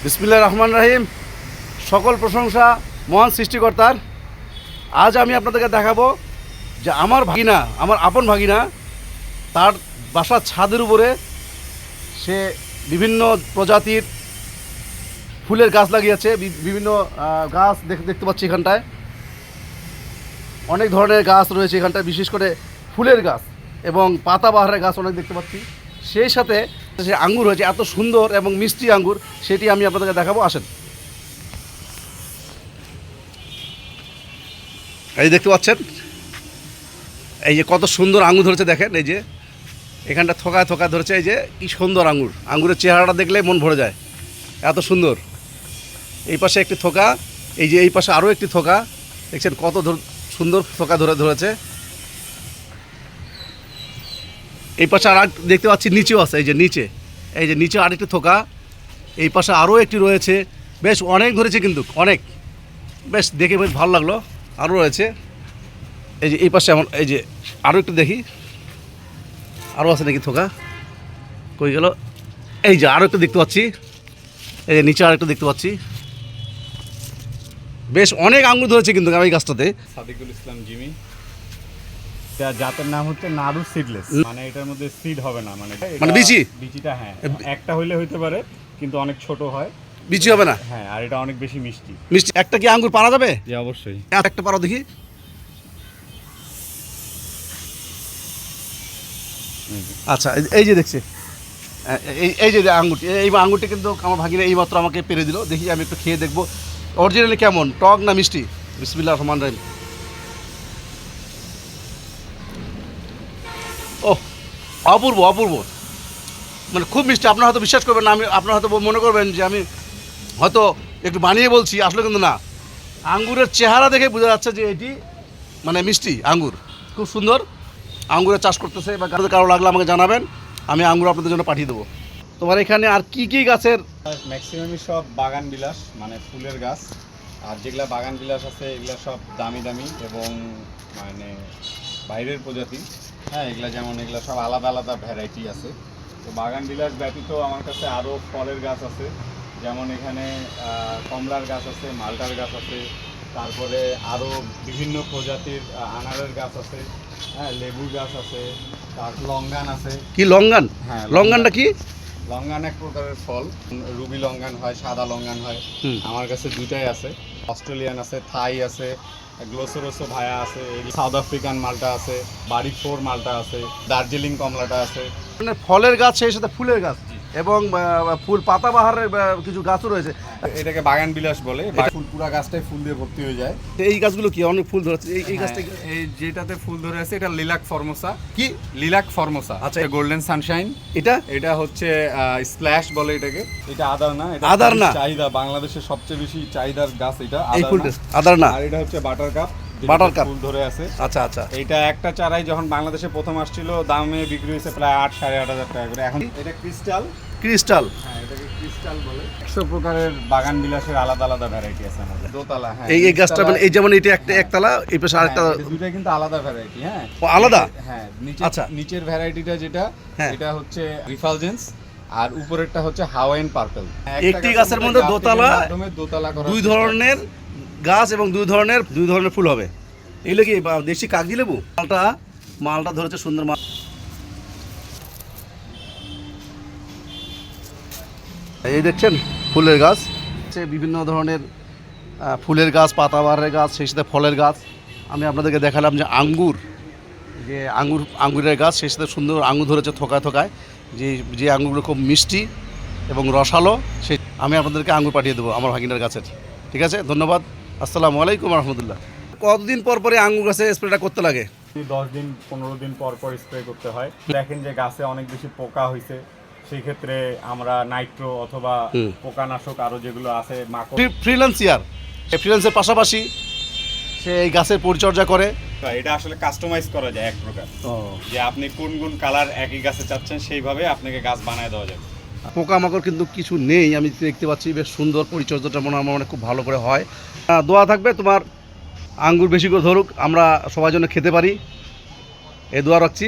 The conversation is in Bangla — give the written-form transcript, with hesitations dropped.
বিসমিল্লাহির রহমানির রহিম। সকল প্রশংসা মহান সৃষ্টিকর্তার। আজ আমি আপনাদেরকে দেখাবো যে আমার ভাগিনা, আমার আপন ভাগিনা, তার বাসার ছাদের উপরে সে বিভিন্ন প্রজাতির ফুলের গাছ লাগিয়েছে। বিভিন্ন গাছ দেখতে পাচ্ছি এখানটায়। অনেক ধরনের গাছ রয়েছে এখানটায়, বিশেষ করে ফুলের গাছ এবং পাতাবাহারের গাছ অনেক দেখতে পাচ্ছি। সেই সাথে যে আঙ্গুর হয়েছে এত সুন্দর এবং মিষ্টি আঙ্গুর, সেটি আমি আপনাদেরকে দেখাবো। আসেন, এই দেখতে পাচ্ছেন, এই যে কত সুন্দর আঙ্গুর ধরেছে দেখেন। এই যে এখানটা থোকায় থোকায় ধরেছে। এই যে কি সুন্দর আঙ্গুর, আঙ্গুরের চেহারাটা দেখলে মন ভরে যায়, এত সুন্দর। এই পাশে একটি থোকা, এই যে এই পাশে আরও একটি থোকা, দেখছেন কত সুন্দর থোকা ধরেছে। এই পাশে আর দেখতে পাচ্ছি নিচেও আছে, এই যে নিচে আরেকটি থোকা, এই পাশে আরও একটি রয়েছে। বেশ অনেক ধরেছে কিন্তু, অনেক, বেশ দেখে বেশ ভালো লাগলো। আরও রয়েছে, এই যে এই পাশে এমন, এই যে আরও একটু দেখি, আরও আছে নাকি থোকা, কই গেল? এই যে আরও একটু দেখতে পাচ্ছি, এই যে নিচে আরেকটু দেখতে পাচ্ছি। বেশ অনেক আঙ্গুর ধরেছে কিন্তু আমি এই গাছটাতে। সাদিকুল ইসলাম জিমি, জাতের নাম হচ্ছে নাড়ু সিডলেস। মানে এটার মধ্যে সিড হবে না, মানে বিচিটা, হ্যাঁ একটা হইলে হইতে পারে, কিন্তু অনেক ছোট হয়, বিচি হবে না। হ্যাঁ, আর এটা অনেক বেশি মিষ্টি। একটা কি আঙ্গুর পারা যাবে? জি অবশ্যই, একটা পারো দেখি। আচ্ছা, এই যে দেখছি, এই যে আঙ্গুরটি, এই আঙ্গুরটি কিন্তু আমার ভাগিনা এইমাত্র আমাকে পেরে দিল। দেখি আমি একটু খেয়ে দেখবো অরিজিনালি কেমন, টক না মিষ্টি। বিসমিল্লাহির রহমানির রহিম। ও অপূর্ব, অপূর্ব, মানে খুব মিষ্টি। আপনারা হয়তো বিশ্বাস করবেন না, আপনারা হয়তো মনে করবেন যে আমি হয়তো একটু বানিয়ে বলছি, আসলে কিন্তু না। আঙ্গুরের চেহারা দেখে বোঝা যাচ্ছে যে এটি মানে মিষ্টি আঙ্গুর, খুব সুন্দর। আঙ্গুরের চাষ করতেছে বা কারো লাগলে আমাকে জানাবেন, আমি আঙ্গুর আপনাদের জন্য পাঠিয়ে দেবো। তোমার এখানে আর কি কি গাছের? ম্যাক্সিমামই সব বাগান বিলাস, মানে ফুলের গাছ। আর যেগুলা বাগান বিলাস আছে এগুলা সব দামি দামি এবং মানে বাইরের প্রজাতি। হ্যাঁ, এগুলা সব আলাদা আলাদা ভ্যারাইটি আছে। তো বাগান বিলাস ব্যতীত আমার কাছে আরও ফলের গাছ আছে, যেমন এখানে কমলার গাছ আছে, মালটার গাছ আছে, তারপরে আরও বিভিন্ন প্রজাতির আনারের গাছ আছে, হ্যাঁ, লেবুর গাছ আছে, তার লঙ্গান আছে। কি লঙ্গান? হ্যাঁ, লঙ্গানটা কি? লঙ্গান এক প্রকারের ফল, রুবি লঙ্গান হয়, সাদা লঙ্গান হয়। আমার কাছে দুইটাই আছে, অস্ট্রেলিয়ান আছে, থাই আছে, গ্লোসোরোসো ভায়া আছে, সাউথ আফ্রিকান মালটা আছে, বাড়ি 4 মালটা আছে, দার্জিলিং কমলাটা আছে। মানে ফলের গাছ, সেই সাথে ফুলের গাছ এবং ফুল পাতাবাহারের কিছু গাছও রয়েছে। এটাকে বাগান বিলাস বলে। ফুল পুরা গাছটাই ফুল দিয়ে ভর্তি হয়ে যায়। এই গাছগুলো কি অনেক ফুল ধরেছে? এই গাছটা এই যেটাতে ফুল ধরে আছে এটা লিলাক ফর্মোসা। কি লিলাক ফর্মোসা? আচ্ছা, গোল্ডেন সানশাইন। এটা হচ্ছে স্প্ল্যাশ বলে এটাকে। এটা আদার না, এটা আদার না, চাহিদা বাংলাদেশের সবচেয়ে বেশি চাহিদার গাছ এটা। এই ফুলটা আদার না, আর এটা হচ্ছে বাটার কাপ, ফুল ধরে আছে। আচ্ছা আচ্ছা, এটা একটা চারাই যখন বাংলাদেশে প্রথম আসছিল দামে বিক্রি হয়েছে প্রায় 8-8.5 টাকা করে। এখন এটা ক্রিস্টাল। হ্যাঁ, এটাকে ক্রিস্টাল বলে। 100 প্রকারের বাগান বিলাসের আলাদা আলাদা ভ্যারাইটি আছে আমাদের। দোতলা, হ্যাঁ, এই গাছটা মানে এই যেমন এটা একটা একতলা, এই পাশে আরেকটা, দুইটা কিন্তু আলাদা ভ্যারাইটি। হ্যাঁ, আলাদা। হ্যাঁ, আচ্ছা, নিচের ভ্যারাইটিটা যেটা, এটা হচ্ছে রিফালজেন্স, আর উপরেরটা হচ্ছে হাওয়াইন পার্পল। একটি গাছের মধ্যে দোতলা করা, দুই ধরনের গাছ এবং দুই ধরনের ফুল হবে। এগুলো কি দেশি কাগজি লেবু? মালটা ধরেছে সুন্দর মাল। এই দেখছেন ফুলের গাছ, বিভিন্ন ধরনের ফুলের গাছ, পাতাবাহারের গাছ, সেই সাথে ফলের গাছ। আমি আপনাদেরকে দেখালাম যে আঙ্গুরের গাছ, সেই সাথে সুন্দর আঙ্গুর ধরেছে থোকায় থোকায়, যে আঙ্গুরগুলো খুব মিষ্টি এবং রসালো। সেই আমি আপনাদেরকে আঙ্গুর পাঠিয়ে দেবো আমার ভাগিনার গাছের। ঠিক আছে, ধন্যবাদ। আসসালামু আলাইকুম রহমতুল্লাহ। কতদিন পর পরে আঙ্গুর গাছে স্প্রেটা করতে লাগে? 10-15 দিন পর পর স্প্রে করতে হয়। দেখেন যে গাছে অনেক বেশি পোকা হয়েছে, সেই ক্ষেত্রে আমরা নাইট্রো অথবা পোকানাশক আরো যেগুলো আছে, ফ্রিল্যান্সের পাশাপাশি সে এই গাছের পরিচর্যা করে। এটা আসলে কাস্টমাইজ করা যায় এক প্রকার, যে আপনি কোন কালার একই গাছে চাচ্ছেন সেইভাবে আপনাকে গাছ বানায় দেওয়া যাবে। পোকামাকড় কিন্তু কিছু নেই, আমি দেখতে পাচ্ছি। বেশ সুন্দর পরিচর্যাটা মনে খুব ভালো করে হয়। দোয়া থাকবে তোমার আঙ্গুর বেশি করে ধরুক, আমরা সবার জন্য খেতে পারি, এই দোয়া রাখছি।